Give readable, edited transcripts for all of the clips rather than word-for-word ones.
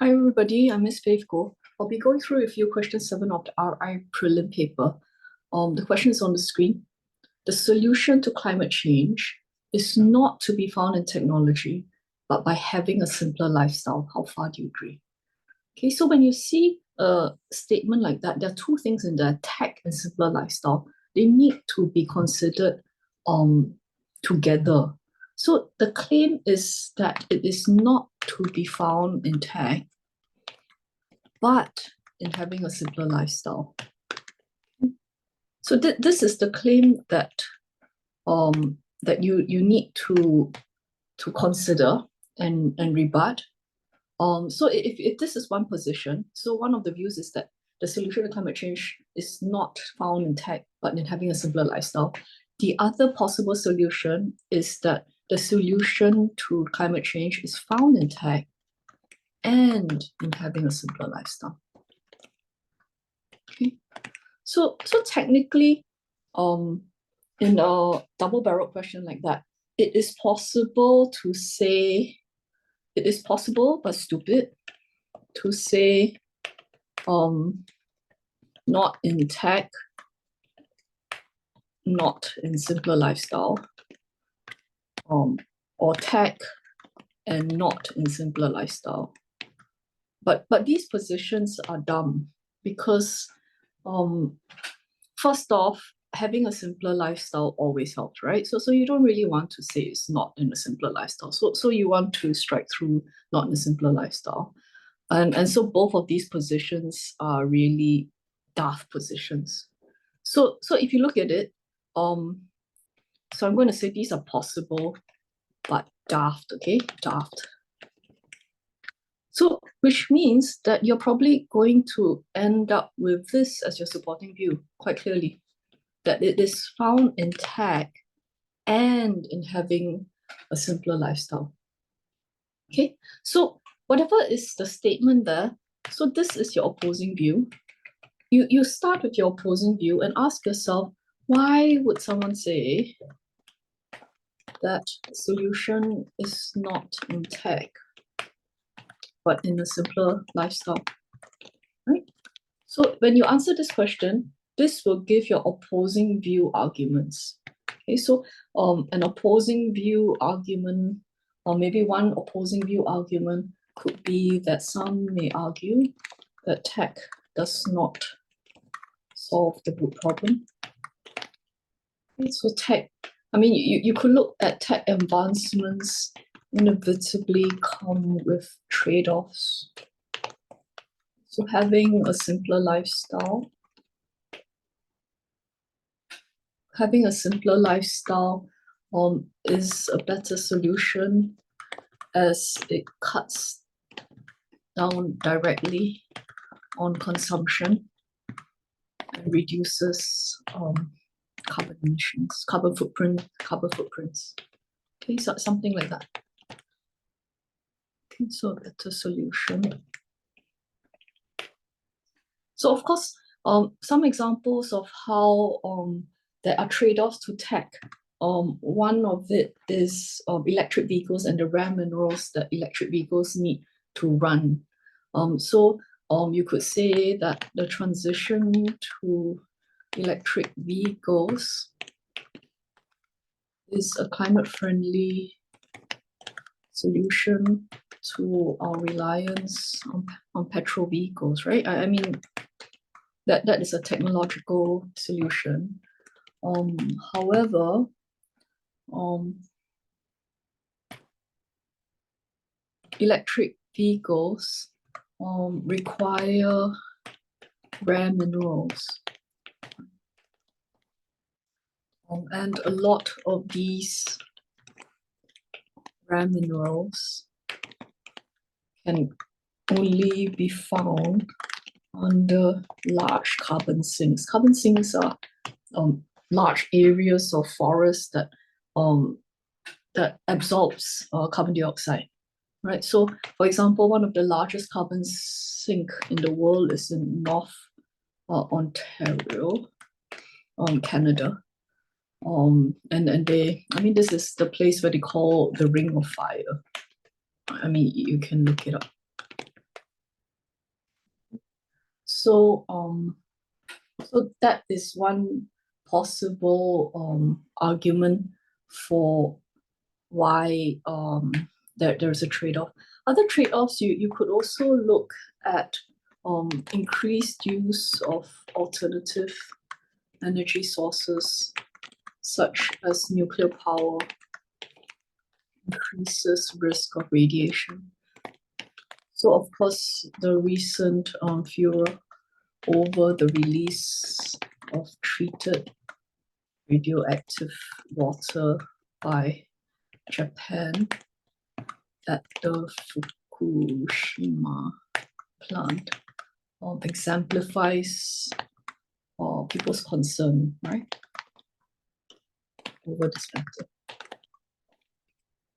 Hi everybody, I'm Ms Faith Goh. I'll be going through a few questions 7 of the RI prelim paper. The question is on the screen. The solution to climate change is not to be found in technology, but by having a simpler lifestyle. How far do you agree? Okay, so when you see a statement like that, there are two things in there, tech and simpler lifestyle. They need to be considered together. So the claim is that it is not to be found in tech, but in having a simpler lifestyle. So this is the claim that you need to consider and rebut. So if this is one position, so one of the views is that the solution to climate change is not found in tech, but in having a simpler lifestyle. The other possible solution is that the solution to climate change is found in tech and in having a simpler lifestyle. Okay. So technically, in a double-barreled question like that, it is possible to say, it is possible but stupid to say, not in tech, not in simpler lifestyle, or tech and not in simpler lifestyle. But these positions are dumb because, first off, having a simpler lifestyle always helps, right? So you don't really want to say it's not in a simpler lifestyle. So you want to strike through not in a simpler lifestyle. And so both of these positions are really daft positions. So if you look at it, so I'm going to say these are possible, but daft, okay? Daft. So, which means that you're probably going to end up with this as your supporting view, quite clearly, that it is found in tech and in having a simpler lifestyle. Okay, so whatever is the statement there, so this is your opposing view. You start with your opposing view and ask yourself, why would someone say that the solution is not in tech, but in a simpler lifestyle, right? So when you answer this question, this will give your opposing view arguments. Okay, so an opposing view argument, or maybe one opposing view argument could be that some may argue that tech does not solve the root problem. Okay, so tech, I mean, you could look at tech advancements inevitably come with trade-offs. So having a simpler lifestyle, is a better solution as it cuts down directly on consumption and reduces carbon emissions, carbon footprints. Okay, so something like that. Okay, so better solution. So of course, some examples of how there are trade-offs to tech. One of it is electric vehicles and the rare minerals that electric vehicles need to run. So you could say that the transition to electric vehicles is a climate-friendly solution to our reliance on petrol vehicles, right? I mean, that is a technological solution. However, electric vehicles require rare minerals. And a lot of these rare minerals can only be found under large carbon sinks. Carbon sinks are large areas of forest that absorbs carbon dioxide, right? So, for example, one of the largest carbon sink in the world is in North Ontario, Canada. And they, I mean, this is the place where they call the Ring of Fire. I mean, you can look it up. So that is one possible argument for why there's a trade-off. Other trade-offs, you could also look at increased use of alternative energy sources, such as nuclear power, increases risk of radiation. So of course, the recent furor over the release of treated radioactive water by Japan at the Fukushima plant exemplifies people's concern, right, over this matter.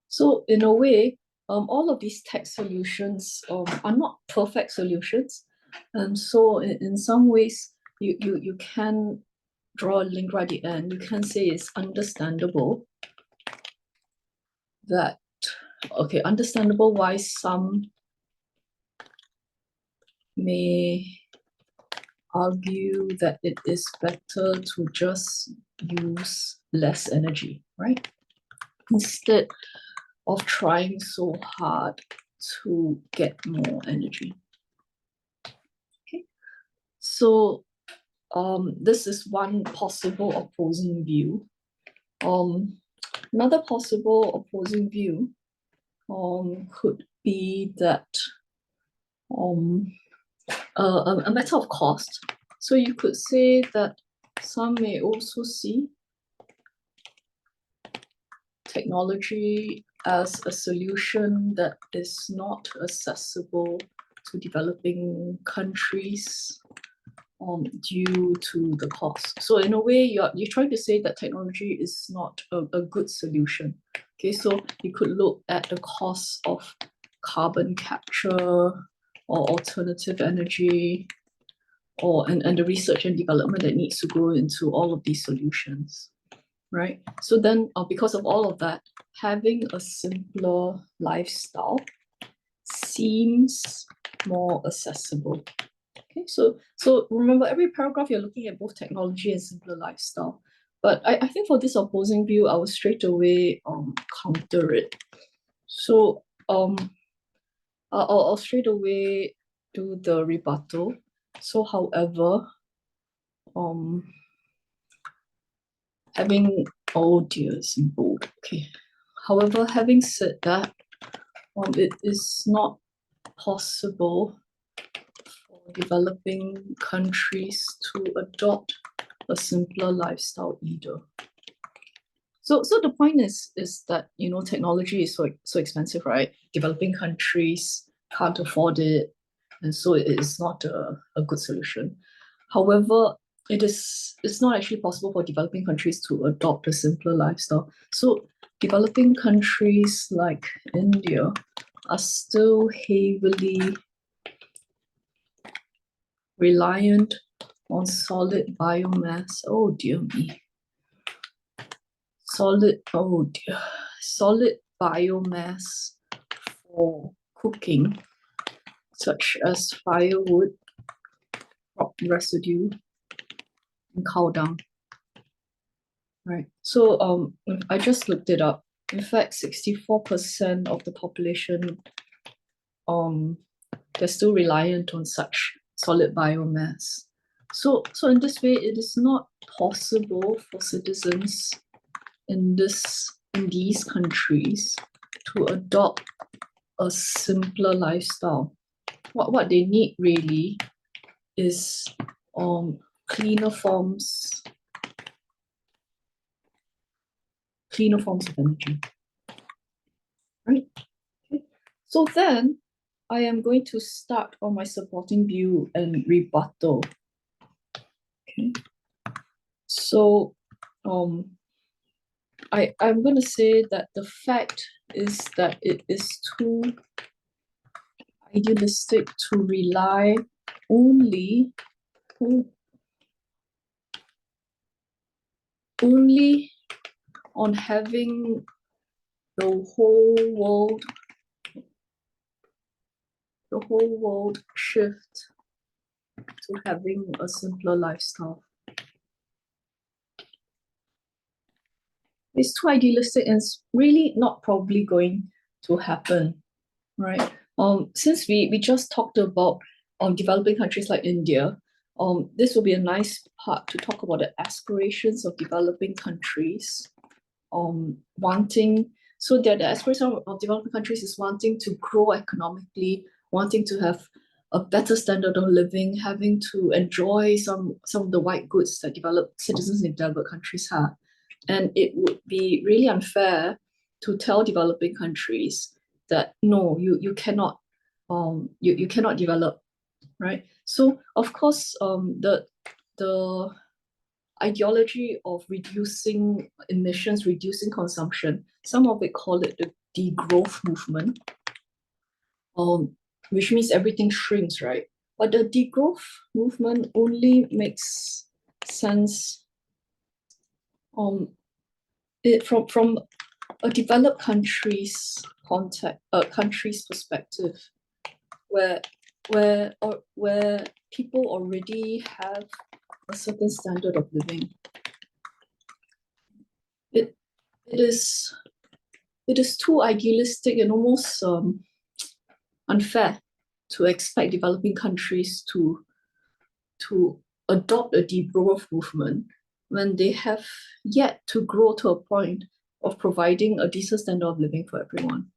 So in a way, all of these tech solutions are not perfect solutions. And so in some ways, you can draw a link right at the end. You can say it's understandable that, okay, understandable why some may argue that it is better to just use less energy, right? Instead of trying so hard to get more energy. Okay, so this is one possible opposing view. Another possible opposing view could be that a matter of cost. So you could say that some may also see technology as a solution that is not accessible to developing countries due to the cost. So in a way, you're trying to say that technology is not a good solution. Okay, so you could look at the cost of carbon capture or alternative energy, and the research and development that needs to go into all of these solutions, right? So then, because of all of that, having a simpler lifestyle seems more accessible. Okay, so remember, every paragraph you're looking at both technology and simpler lifestyle. But I think for this opposing view, I will straight away counter it. So I'll straight away do the rebuttal. So however, having, oh dear, it's in bold. Okay. However, having said that, it is not possible for developing countries to adopt a simpler lifestyle either. So the point is that, you know, technology is so expensive, right? Developing countries can't afford it, and so it is not a good solution. However, it's not actually possible for developing countries to adopt a simpler lifestyle. So developing countries like India are still heavily reliant on solid biomass. Oh dear me. Solid biomass for cooking, such as firewood, crop residue, and cow dung. Right. So I just looked it up. In fact, 64% of the population they're still reliant on such solid biomass. So in this way, it is not possible for citizens in these countries to adopt a simpler lifestyle. What they need really is cleaner forms of energy. Right? Okay. So then I am going to start on my supporting view and rebuttal. Okay. So I'm going to say that the fact is that it is too idealistic to rely only on having the whole world shift to having a simpler lifestyle. It's too idealistic and it's really not probably going to happen, right? Since we just talked about developing countries like India, this will be a nice part to talk about the aspirations of developing countries, wanting, so that the aspiration of developing countries is wanting to grow economically, wanting to have a better standard of living, having to enjoy some of the white goods that developed citizens in developed countries have. And it would be really unfair to tell developing countries that no, you cannot you cannot develop, right? So of course the ideology of reducing emissions, reducing consumption, some of it call it the degrowth movement, which means everything shrinks, right? But the degrowth movement only makes sense from a developed country's country's perspective, where people already have a certain standard of living. It is too idealistic and almost unfair to expect developing countries to adopt a degrowth movement when they have yet to grow to a point of providing a decent standard of living for everyone.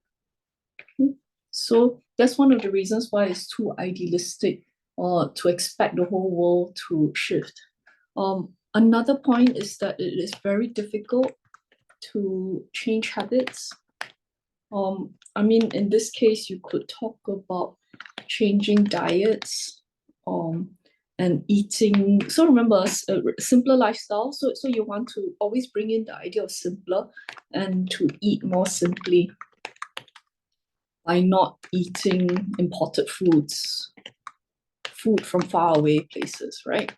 So that's one of the reasons why it's too idealistic to expect the whole world to shift. Another point is that it is very difficult to change habits. I mean, in this case, you could talk about changing diets, and eating. So remember, a simpler lifestyle. So you want to always bring in the idea of simpler and to eat more simply by not eating imported foods, food from far away places, right?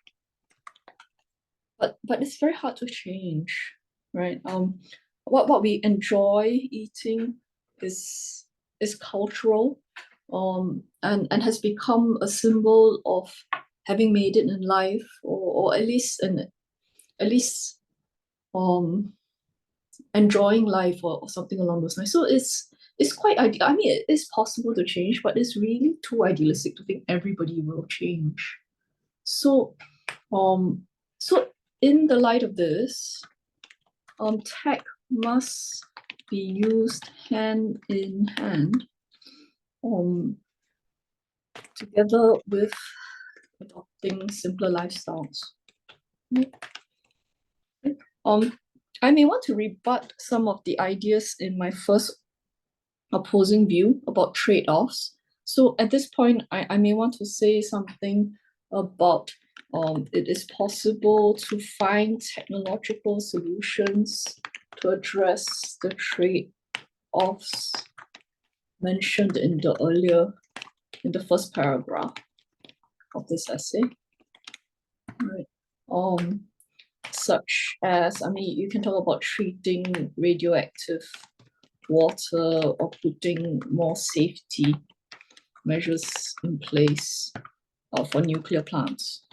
But it's very hard to change, right? What we enjoy eating is cultural, and has become a symbol of having made it in life, or at least enjoying life, or something along those lines. So it's quite ideal. I mean, it is possible to change, but it's really too idealistic to think everybody will change. So so in the light of this, tech must be used hand in hand, together with adopting simpler lifestyles. I may want to rebut some of the ideas in my first opposing view about trade-offs. So at this point, I may want to say something about it is possible to find technological solutions to address the trade-offs mentioned in the first paragraph of this essay. Right. Such as, I mean, you can talk about treating radioactive water or putting more safety measures in place for nuclear plants.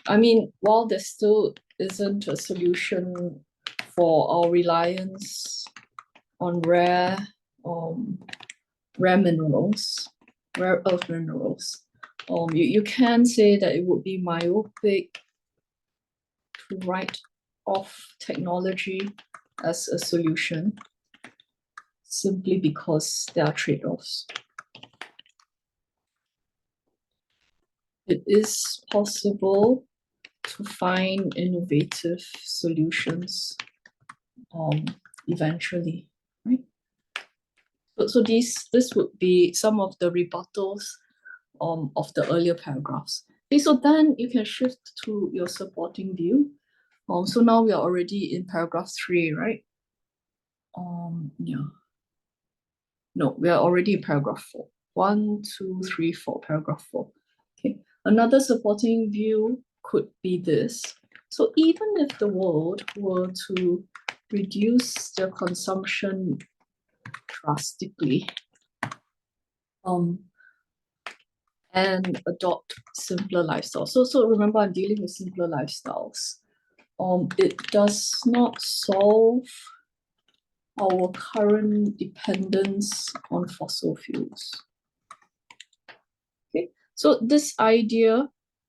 I mean, while there still isn't a solution for our reliance on rare minerals, rare earth minerals, you can say that it would be myopic to write off technology as a solution simply because there are trade-offs. It is possible to find innovative solutions eventually, right? So this would be some of the rebuttals of the earlier paragraphs. Okay, so then you can shift to your supporting view. So now we are already in paragraph 3, right? Yeah. No, we are already in paragraph 4. 1, 2, 3, 4, paragraph 4. Okay. Another supporting view could be this. So even if the world were to reduce their consumption drastically, and adopt simpler lifestyles. So remember, I'm dealing with simpler lifestyles. It does not solve our current dependence on fossil fuels. Okay, so this idea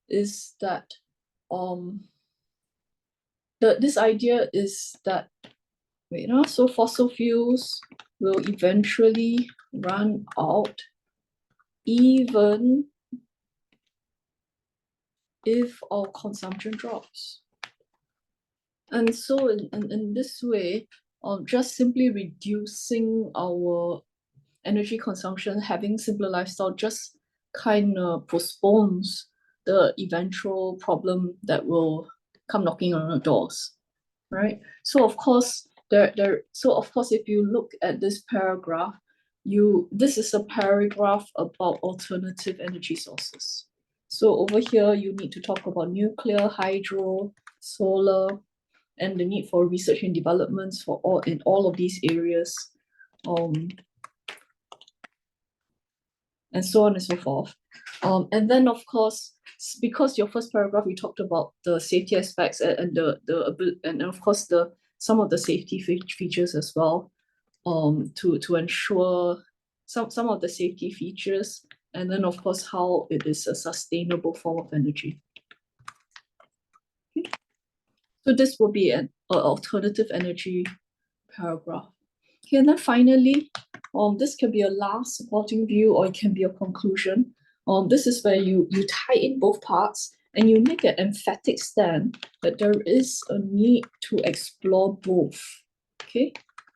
is that this idea is that so fossil fuels will eventually run out, even if our consumption drops. And so in this way, just simply reducing our energy consumption, having simpler lifestyle, just kind of postpones the eventual problem that will come knocking on our doors, right? So of course, if you look at this paragraph, this is a paragraph about alternative energy sources. So over here, you need to talk about nuclear, hydro, solar, and the need for research and developments in all of these areas, and so on and so forth. And then of course, because your first paragraph, we talked about the safety aspects and of course some of the safety features as well, to ensure some of the safety features, and then of course how it is a sustainable form of energy. Okay. So this will be an alternative energy paragraph. Okay, and then finally, this can be a last supporting view, or it can be a conclusion. This is where you tie in both parts and you make an emphatic stand that there is a need to explore both. Okay,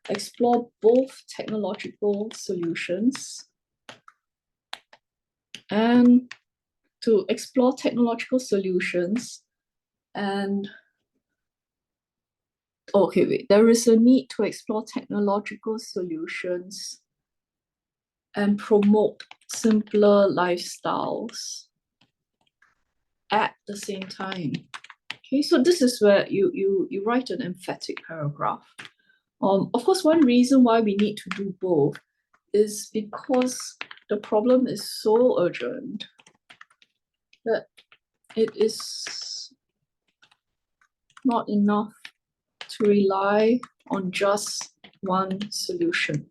explore both technological solutions, and to explore technological solutions and okay, wait, there is a need to explore technological solutions and promote simpler lifestyles at the same time. Okay, so this is where you write an emphatic paragraph. Of course, one reason why we need to do both is because the problem is so urgent that it is not enough to rely on just one solution,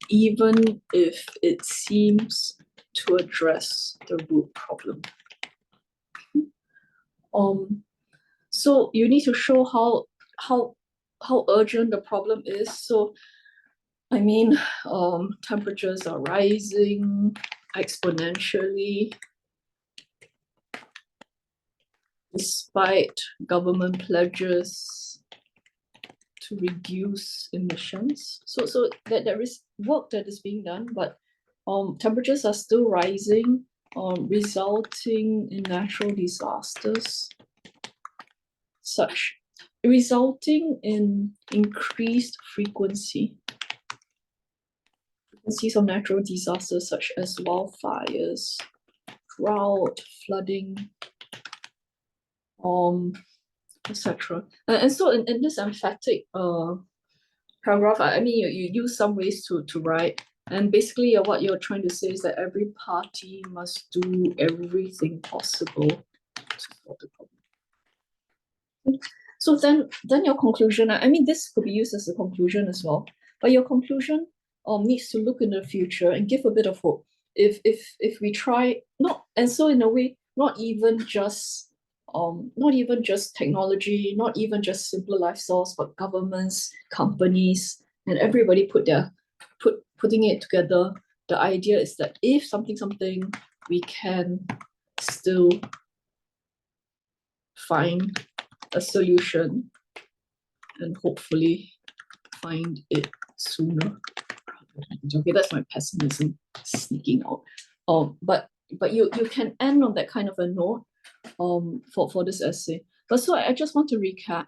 even if it seems to address the root problem. So you need to show how urgent the problem is. So I mean, temperatures are rising exponentially despite government pledges to reduce emissions. So that there is work that is being done, but temperatures are still rising, resulting in natural disasters, resulting in increased frequencies of natural disasters such as wildfires, drought, flooding, etc. And so in this emphatic paragraph, I mean, you use some ways to write, and basically what you're trying to say is that every party must do everything possible to solve the problem. So then your conclusion, I mean, this could be used as a conclusion as well, but your conclusion needs to look in the future and give a bit of hope. If we try, and so in a way, not even just technology, not even just simpler lifestyles, but governments, companies, and everybody putting it together. The idea is that if something, we can still find a solution and hopefully find it sooner. Okay, that's my pessimism sneaking out. But you can end on that kind of a note for this essay. But so I just want to recap.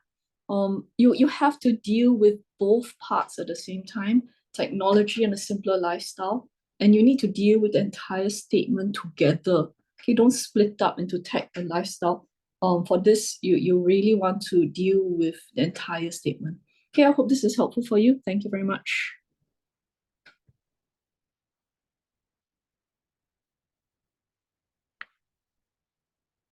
You have to deal with both parts at the same time, technology and a simpler lifestyle, and you need to deal with the entire statement together. Okay, don't split up into tech and lifestyle. For this, you really want to deal with the entire statement. Okay, I hope this is helpful for you. Thank you very much.